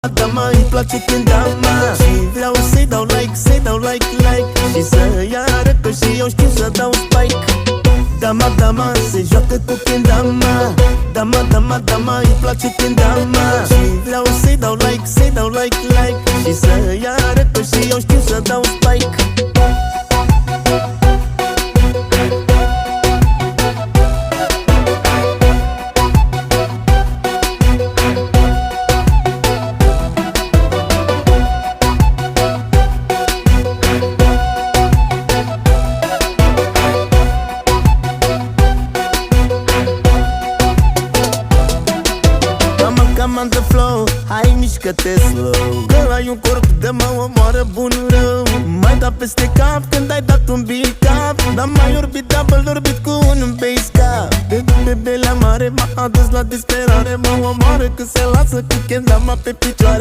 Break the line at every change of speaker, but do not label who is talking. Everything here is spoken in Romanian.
Da, mă, îi place când am, și vreau să-i dau like, să-i dau like și să iară că și eu știu să dau spike. Da, mă, se joacă cu când am, da, îi place când am, și vreau să-i dau like, să-i dau like și să iară că și eu știu să dau spike. Cam on the flow, hai mișcă-te slow, că ai un corp de mă omoară bun rău. Mai da peste cap când ai dat un beat cap, dar mai orbit double orbit cu un bass cap. Bebe la mare m-a adus la disperare, mă omoară că se lasă cu chenda pe picioare.